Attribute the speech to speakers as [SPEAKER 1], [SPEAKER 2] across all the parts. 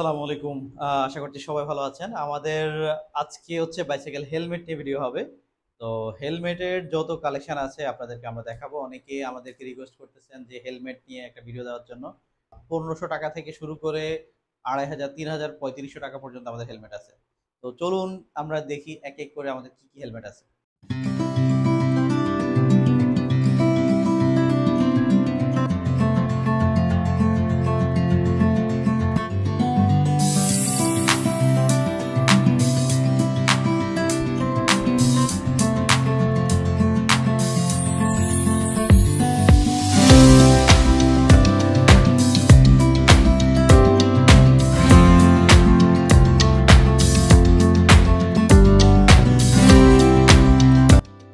[SPEAKER 1] আসসালামু আলাইকুম। আশা করছি সবাই ভালো আছেন। আমাদের আজকে হচ্ছে বাইসাইকেল হেলমেট নিয়ে ভিডিও হবে। তো হেলমেটের যত কালেকশন আছে আপনাদেরকে আমরা দেখাবো। অনেকেই আমাদেরকে রিকোয়েস্ট করতেছেন যে হেলমেট নিয়ে একটা ভিডিও দেওয়ার জন্য। ১৫০০ টাকা থেকে শুরু করে ২,৫০০, ৩,০০০, ৩৫০০ টাকা পর্যন্ত আমাদের হেলমেট আছে। তো চলুন আমরা দেখি এক, এক করে আমাদের কি হেলমেট আছে।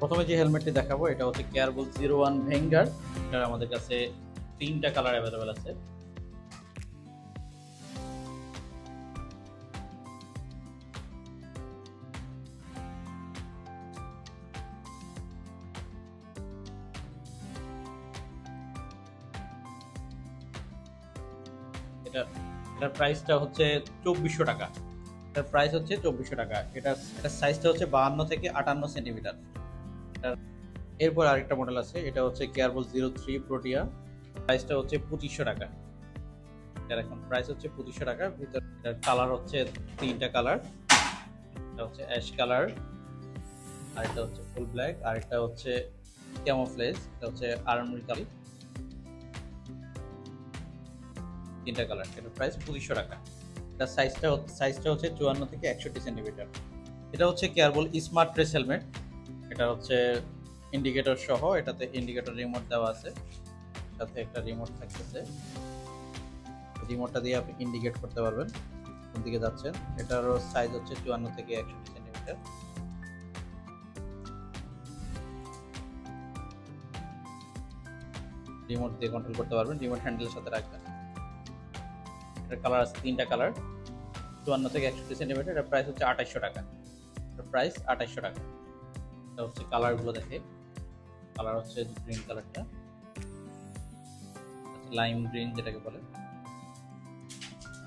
[SPEAKER 1] প্রথমে যে হেলমেটটি দেখাবো এটা হচ্ছে কেয়ারবুল 01 ভেঙ্গার। এটার আমাদের কাছে ৩ টা কালার অ্যাভেলেবল আছে। এটা এটার প্রাইসটা হচ্ছে ২৪০০ টাকা। এটার প্রাইস হচ্ছে ২৪০০ টাকা। এটার সাইজটা হচ্ছে ৫২ থেকে ৫৮ সেন্টিমিটার। এরপর আরেকটা মডেল আছে, এটা হচ্ছে কেয়ারবল 03 প্রোটিয়া। প্রাইসটা হচ্ছে ২৫০০ টাকা। এটার এখন প্রাইস হচ্ছে ২৫০০ টাকা। ভিতর এটার কালার হচ্ছে ৩টা কালার। এটা হচ্ছে অ্যাশ কালার, আরেকটা হচ্ছে ফুল ব্ল্যাক, আরেকটা হচ্ছে ক্যামোফ্লেজ, এটা হচ্ছে আর্মি কালার। ৩টা কালার। এটার প্রাইস ২৫০০ টাকা। এটার সাইজটা হচ্ছে ৫৪ থেকে ৬১ সেন্টিমিটার। এটা হচ্ছে কেয়ারবল স্মার্ট ট্রেস হেলমেট। এটা হচ্ছে ইন্ডিকেটর সহ, এটাতে ইন্ডিকেটর রিমোট দেওয়া আছে, সাথে একটা রিমোট থাকতেছে। রিমোটটা দিয়ে আপনি ইন্ডিকেট করতে পারবেন কোন দিকে যাচ্ছেন। এটারও সাইজ হচ্ছে ৫৪ থেকে ৬১ সেন্টিমিটার। রিমোট দিয়ে কন্ট্রোল করতে পারবেন, রিমোট হ্যান্ডেলের সাথে রাখবেন। এটার কালার আছে ৩টা কালার, ৫৪ থেকে ৬১ সেন্টিমিটার। এটার প্রাইস হচ্ছে ২৮০০ টাকা। এটার প্রাইস ২৮০০ টাকা। এটা হচ্ছে কালারগুলো দেখে। কালার হচ্ছে গ্রিন কালারটা, লাইম গ্রিন যেটাকে বলে।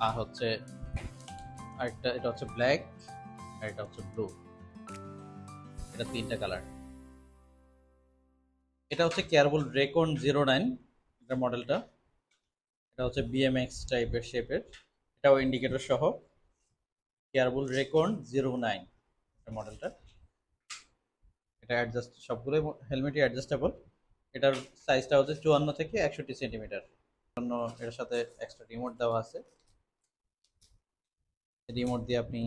[SPEAKER 1] আর হচ্ছে আরেকটা, এটা হচ্ছে ব্ল্যাক, আর এটা হচ্ছে ব্লু। এটা ৩টা কালার। এটা হচ্ছে কেয়ারবল রেকন 09, এটা মডেলটা। এটা হচ্ছে বিএমএক্স টাইপের শেপের। এটাও ইন্ডিকেটর সহ। কেয়ারবল রেকন 09 এটা মডেলটা। এটা অ্যাডজাস্ট, সবগুলোই হেলমেটই অ্যাডজাস্টেবল। এটার সাইজটা হচ্ছে ৫৪ থেকে ৬১ সেন্টিমিটার। জন্য এটার সাথে এক্সট্রা রিমোট দেওয়া আছে। রিমোট দিয়ে আপনি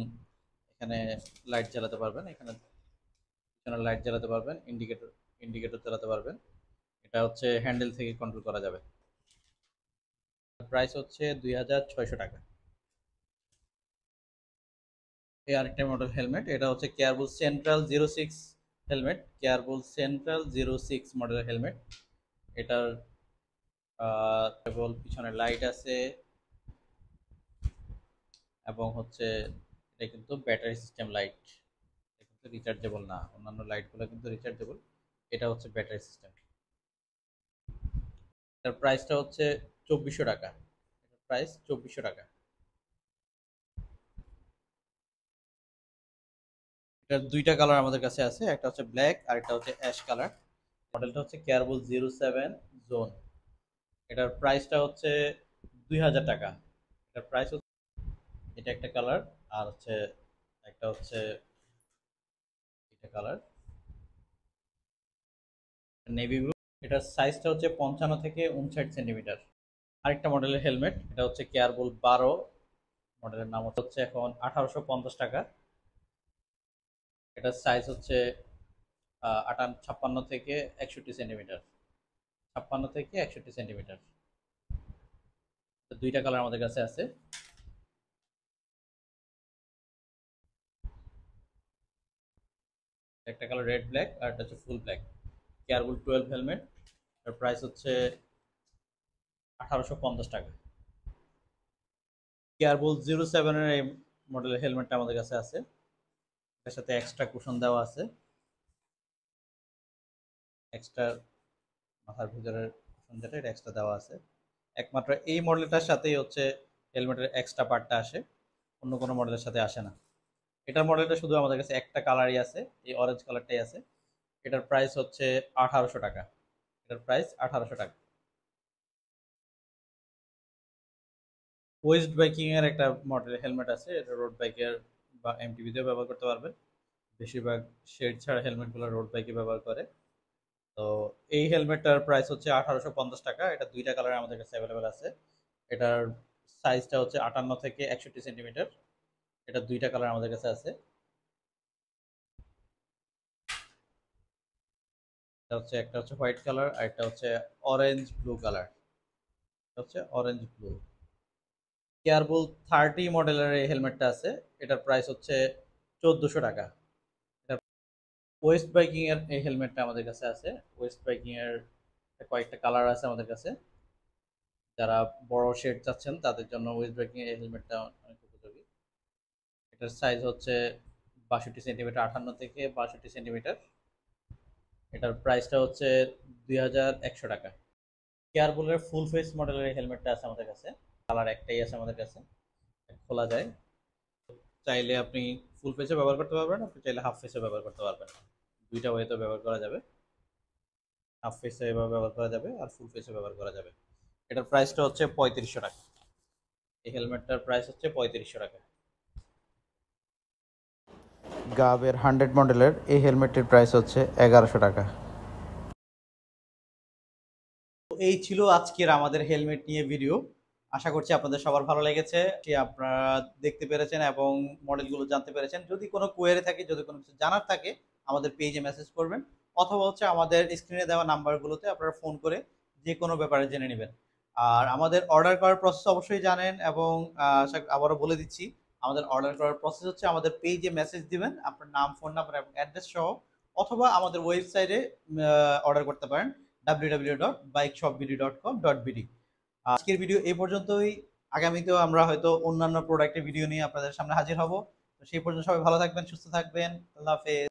[SPEAKER 1] এখানে লাইট জ্বালাতে পারবেন, এখানে লাইট জ্বালাতে পারবেন, ইন্ডিকেটর চালাতে পারবেন। এটা হচ্ছে হ্যান্ডেল থেকে কন্ট্রোল করা যাবে। প্রাইস হচ্ছে ২৬০০ টাকা। এই আরেকটা মডেল হেলমেট, এটা হচ্ছে কেয়ারবুল সেন্ট্রাল 06 হেলমেট। কেয়ারবুল সেন্ট্রাল 06 মডেলের হেলমেট। এটার কেবল পিছনে লাইট আছে, এবং হচ্ছে এটা কিন্তু ব্যাটারি সিস্টেম লাইট। এটা কিন্তু রিচার্জেবল না, অন্যান্য লাইটগুলো কিন্তু রিচার্জেবল। এটা হচ্ছে ব্যাটারি সিস্টেম। এটার প্রাইসটা হচ্ছে ২৪০০ টাকা। এটার প্রাইস ২৪০০ টাকা। এটার ২টা কালার আমাদের কাছে আছে, একটা হচ্ছে ব্ল্যাক আর একটা হচ্ছে অ্যাশ কালার। মডেলটা হচ্ছে কেয়ারবল 07 জোন। এটার প্রাইসটা হচ্ছে ২০০০ টাকা। এটার প্রাইস হচ্ছে, এটা একটা কালার, আর হচ্ছে একটা হচ্ছে এটা কালার নেভি ব্লু। এটার সাইজটা হচ্ছে ৫৫ থেকে ৫৯ সেন্টিমিটার। আরেকটা মডেলের হেলমেট, এটা হচ্ছে কেয়ারবল ১২। মডেলের নাম হচ্ছে এখন ১৮৫০ টাকা। এটার সাইজ হচ্ছে ৫৬ থেকে ৬১ সেন্টিমিটার। ৫৬ থেকে ৬১ সেন্টিমিটার। ২টা কালার আমাদের কাছে আছে। একটা কালার রেড ব্ল্যাক, আর একটা হচ্ছে ফুল ব্ল্যাক। কেয়ারবুল 12 হেলমেট। এর প্রাইস হচ্ছে ১৮৫০ টাকা। কেয়ারবুল 07 এর এই মডেলের হেলমেটটা আমাদের কাছে আছে। এর সাথে এক্সট্রা কুশন দেওয়া আছে, এক্সট্রা মাথার ভিতরের কুশন যেটা, এটা এক্সট্রা দেওয়া আছে। একমাত্র এই মডেলটার সাথেই হচ্ছে হেলমেটের এক্সট্রা পার্টটা আসে, অন্য কোনো মডেলের সাথে আসে না। এটার মডেলটা শুধু আমাদের কাছে একটা কালারই আছে, এই অরেঞ্জ কালারটাই আছে। এটার প্রাইস হচ্ছে 1800 টাকা। এটার প্রাইস 1800 টাকা। ওয়েস্ট বাইকিং এর একটা মডেল হেলমেট আছে, এটা রোড বাইকের বা এমটিভিতেও ব্যবহার করতে পারবেন। বেশিরভাগ শেড ছাড়া হেলমেটগুলো রোড বাইকে ব্যবহার করে। তো এই হেলমেটটার প্রাইস হচ্ছে 1850 টাকা। এটা দুইটা কালার আমাদের কাছে অ্যাভেলেবেল আছে। এটার সাইজটা হচ্ছে 58 থেকে 61 সেন্টিমিটার। এটা দুইটা কালার আমাদের কাছে আছে। এটা হচ্ছে একটা হচ্ছে হোয়াইট কালার আর একটা হচ্ছে অরেঞ্জ ব্লু কালার। এটা হচ্ছে অরেঞ্জ ব্লু। কেয়ারবুল 30 মডেলের এই হেলমেটটা আছে। এটার প্রাইস হচ্ছে 1400 টাকা। এটা ওয়েস্ট বাইকিং এর এই হেলমেটটা আমাদের কাছে আছে। ওয়েস্ট বাইকিং এর কয়েকটা কালার আছে আমাদের কাছে। যারা বড় শেড চাচ্ছেন তাদের জন্য ওয়েস্ট বাইকিং এই হেলমেটটা অনেক উপযোগী। এটার সাইজ হচ্ছে 62 সেন্টিমিটার, 58 থেকে 62 সেন্টিমিটার। এটার প্রাইসটা হচ্ছে 2100 টাকা। কেয়ারবুলের ফুল ফেস মডেলের হেলমেটটা আছে আমাদের কাছে। কালার একটাই আছে আমাদের কাছে, খোলা যায়। চাইলে আপনি ফুল ফেসে ব্যবহার করতে পারবেন, আপনি চাইলে হাফ ফেসে ব্যবহার করতে পারবেন। দুইটা ওয়েতে ব্যবহার করা যাবে। হাফ ফেসে এভাবে ব্যবহার করা যাবে আর ফুল ফেসে ব্যবহার করা যাবে। এটার প্রাইসটা হচ্ছে 3500 টাকা। এই হেলমেটটার প্রাইস হচ্ছে 3500 টাকা। গাবের 100 মডেলের এই হেলমেটটির প্রাইস হচ্ছে 1100 টাকা। এই ছিল আজকের আমাদের হেলমেট নিয়ে ভিডিও। আশা করছি আপনাদের সবার ভালো লেগেছে, আপনারা দেখতে পেরেছেন এবং মডেলগুলো জানতে পেরেছেন। যদি কোনো কোয়েরি থাকে, যদি কোনো কিছু জানার থাকে, আমাদের পেজে মেসেজ করবেন, অথবা হচ্ছে আমাদের স্ক্রিনে দেওয়া নাম্বারগুলোতে আপনারা ফোন করে যে কোনো ব্যাপারে জেনে নেবেন। আর আমাদের অর্ডার করার প্রসেস অবশ্যই জানেন এবং আবারও বলে দিচ্ছি, আমাদের অর্ডার করার প্রসেস হচ্ছে আমাদের পেজে মেসেজ দিবেন আপনার নাম, ফোন নাম্বার এবং অ্যাড্রেস সহ, অথবা আমাদের ওয়েবসাইটে অর্ডার করতে পারেন www.bikeshopbd.com.bd। আজকের ভিডিও এই পর্যন্তই। আগামীতেও আমরা হয়তো অন্যান্য প্রোডাক্টের ভিডিও নিয়ে আপনাদের সামনে হাজির হব। তো সেই পর্যন্ত সবাই ভালো থাকবেন, সুস্থ থাকবেন। আল্লাহ হাফেজ।